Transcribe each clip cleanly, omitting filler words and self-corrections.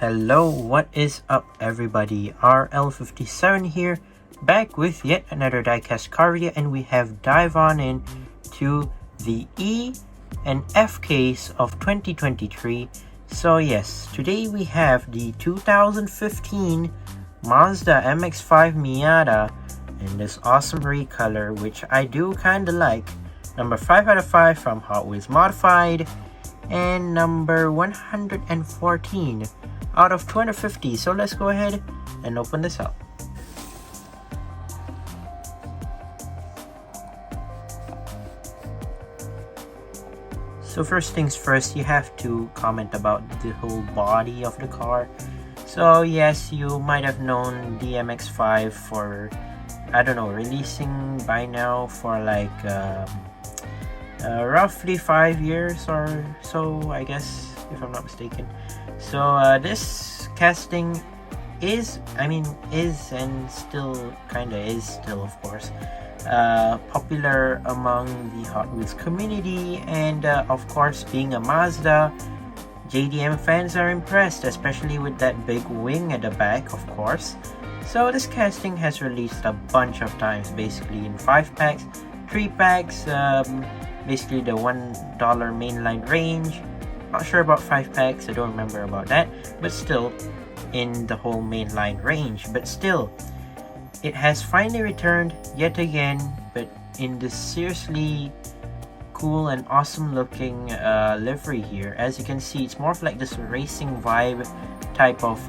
Hello, what is up everybody? RL57 here, back with yet another diecast car review, and we have dive on in to the E and F case of 2023. So yes, today we have the 2015 Mazda MX-5 Miata in this awesome red color, which I do kinda like. Number 5 out of 5 from Hot Wheels Modified, and number 114 out of 250. So let's go ahead and open this up. So first things first, you have to comment about the whole body of the car. So yes, you might have known the MX-5 for, I don't know, releasing by now for like roughly 5 years or so, I guess, if I'm not mistaken. So this casting is and still kinda is still, of course, popular among the Hot Wheels community, and of course, being a Mazda, JDM fans are impressed, especially with that big wing at the back, of course. So this casting has released a bunch of times, basically in 5 packs, 3 packs, basically the $1 mainline range. Not sure about 5 packs, I don't remember about that, but still in the whole mainline range. But still, it has finally returned yet again, but in this seriously cool and awesome looking livery here. As you can see, it's more of like this racing vibe type of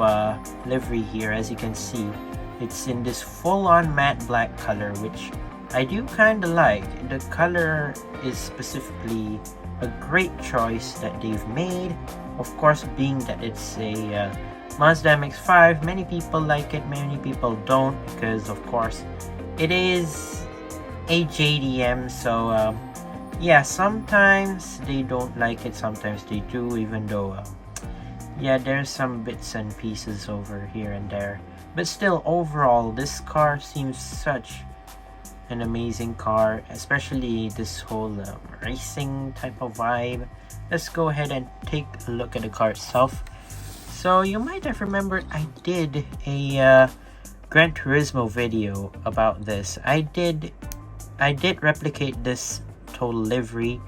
livery here. As you can see, it's in this full-on matte black color, which I do kinda like. The color is specifically a great choice that they've made. Of course, being that it's a Mazda MX-5, many people like it, many people don't, because of course it is a JDM. So yeah, sometimes they don't like it, sometimes they do, even though yeah, there's some bits and pieces over here and there. But still, overall, this car seems such an amazing car, especially this whole racing type of vibe. Let's go ahead and take a look at the car itself. So you might have remembered I did a Gran Turismo video about this. I did replicate this total livery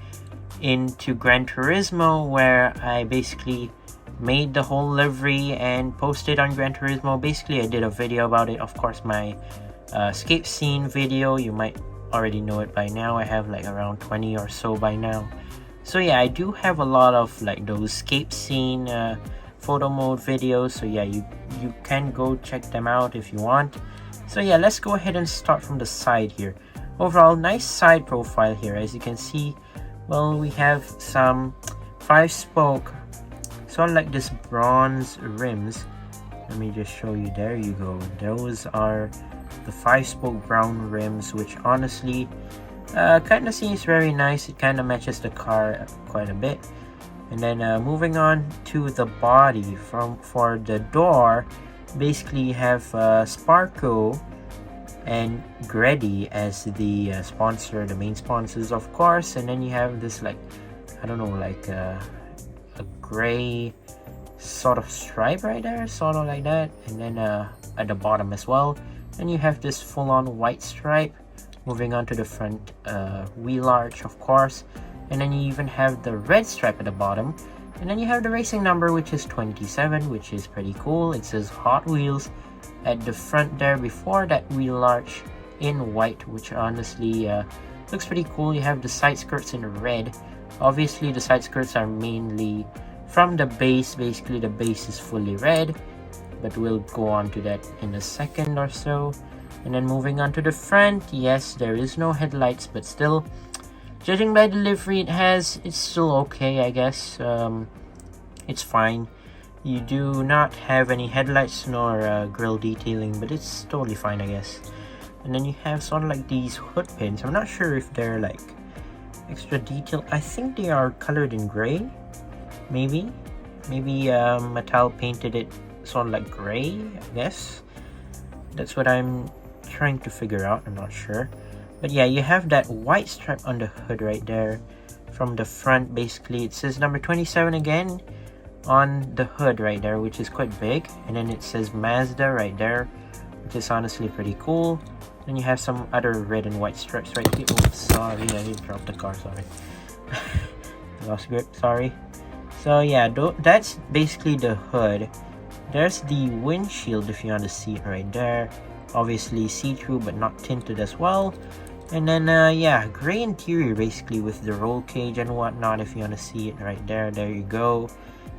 into Gran Turismo, where I basically made the whole livery and posted on Gran Turismo. Basically, I did a video about it. Of course, my escape scene video, you might already know it by now. I have like around 20 or so by now. So yeah, I do have a lot of like those escape scene photo mode videos. So yeah, you can go check them out if you want. So yeah, let's go ahead and start from the side here. Overall, nice side profile here. As you can see, well, we have some 5-spoke, sort of like this bronze rims. Let me just show you. There you go. Those are the 5-spoke brown rims, which honestly kind of seems very nice. It kind of matches the car quite a bit. And then moving on to the body, for the door, basically you have Sparco and Gredi as the sponsor, the main sponsors, of course. And then you have this, like, I don't know, like a gray sort of stripe right there, sort of like that. And then at the bottom as well, and you have this full-on white stripe. Moving on to the front wheel arch, of course, and then you even have the red stripe at the bottom. And then you have the racing number, which is 27, which is pretty cool. It says Hot Wheels at the front there before that wheel arch in white, which honestly looks pretty cool. You have the side skirts in red. Obviously, the side skirts are mainly from the base. Basically, the base is fully red, but we'll go on to that in a second or so. And then moving on to the front, yes, there is no headlights, but still, judging by the livery it has, it's still okay, I guess. It's fine. You do not have any headlights nor grille detailing, but it's totally fine, I guess. And then you have sort of like these hood pins. I'm not sure if they're like extra detail. I think they are colored in gray. Maybe Mattel painted it sort of like gray, I guess. That's what I'm trying to figure out. I'm not sure. But yeah, you have that white stripe on the hood right there from the front. Basically, it says number 27 again on the hood right there, which is quite big, and then it says Mazda right there, which is honestly pretty cool. Then you have some other red and white stripes right here. Oh, sorry, I did drop the car, sorry. Lost grip, sorry. So yeah, that's basically the hood. There's the windshield if you want to see it right there. Obviously see-through but not tinted as well. And then yeah, gray interior basically with the roll cage and whatnot if you want to see it right there. There you go.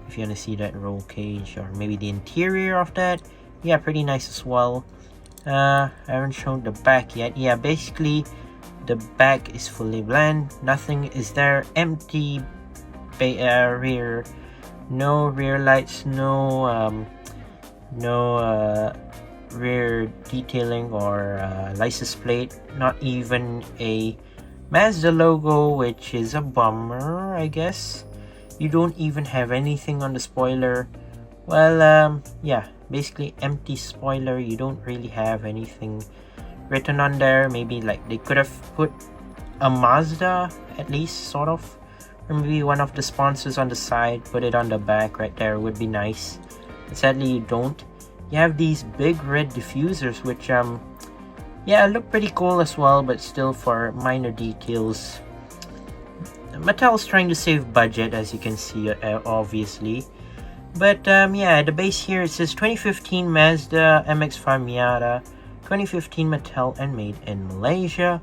If you want to see that roll cage or maybe the interior of that. Yeah, pretty nice as well. I haven't shown the back yet. Yeah, basically the back is fully bland. Nothing is there. Empty rear. No rear lights. No rear detailing or license plate. Not even a Mazda logo, which is a bummer, I guess. You don't even have anything on the spoiler. Well, yeah, basically empty spoiler. You don't really have anything written on there. Maybe like they could have put a Mazda at least, sort of, or maybe one of the sponsors on the side, put it on the back right there, would be nice. But sadly you don't. You have these big red diffusers, which yeah, look pretty cool as well, but still for minor details. Mattel's trying to save budget, as you can see, obviously. But yeah, the base here, it says 2015 Mazda MX-5 Miata, 2015 Mattel and made in Malaysia.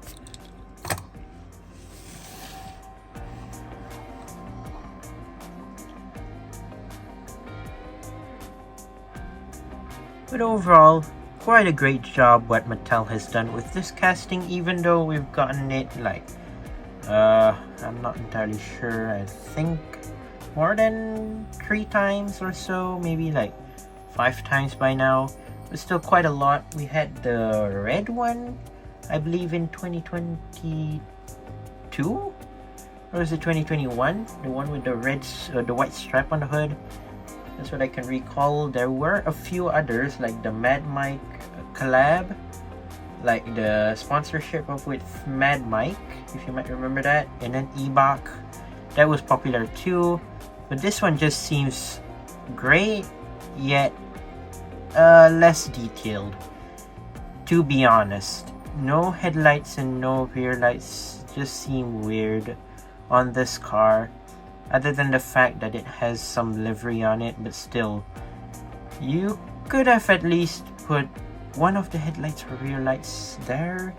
But overall, quite a great job what Mattel has done with this casting, even though we've gotten it like, I'm not entirely sure, I think more than 3 times or so, maybe like 5 times by now, but still quite a lot. We had the red one, I believe in 2022, or is it 2021? The one with the the white stripe on the hood. That's what I can recall. There were a few others like the Mad Mike collab, like the sponsorship of with Mad Mike, if you might remember that, and then Ebach, that was popular too. But this one just seems great, yet less detailed, to be honest. No headlights and no rear lights just seem weird on this car, other than the fact that it has some livery on it. But still, you could have at least put one of the headlights or rear lights there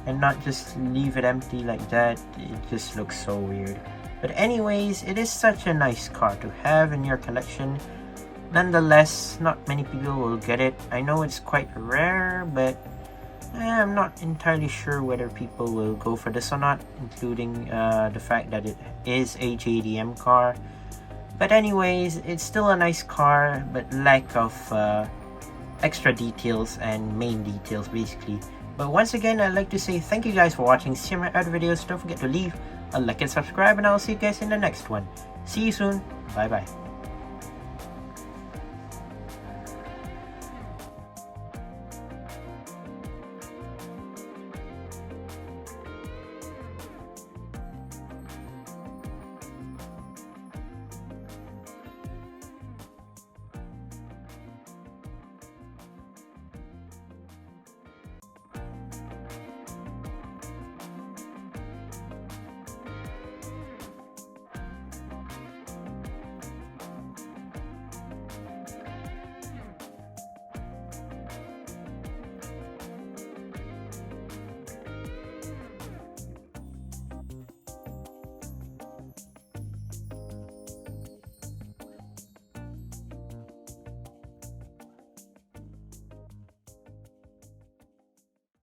and not just leave it empty like that. It just looks so weird. But anyways, it is such a nice car to have in your collection. Nonetheless, not many people will get it. I know it's quite rare, but I'm not entirely sure whether people will go for this or not, including the fact that it is a JDM car. But anyways, it's still a nice car, but lack of extra details and main details basically. But once again, I'd like to say thank you guys for watching. See my other videos. Don't forget to leave a like and subscribe, and I'll see you guys in the next one. See you soon. Bye bye.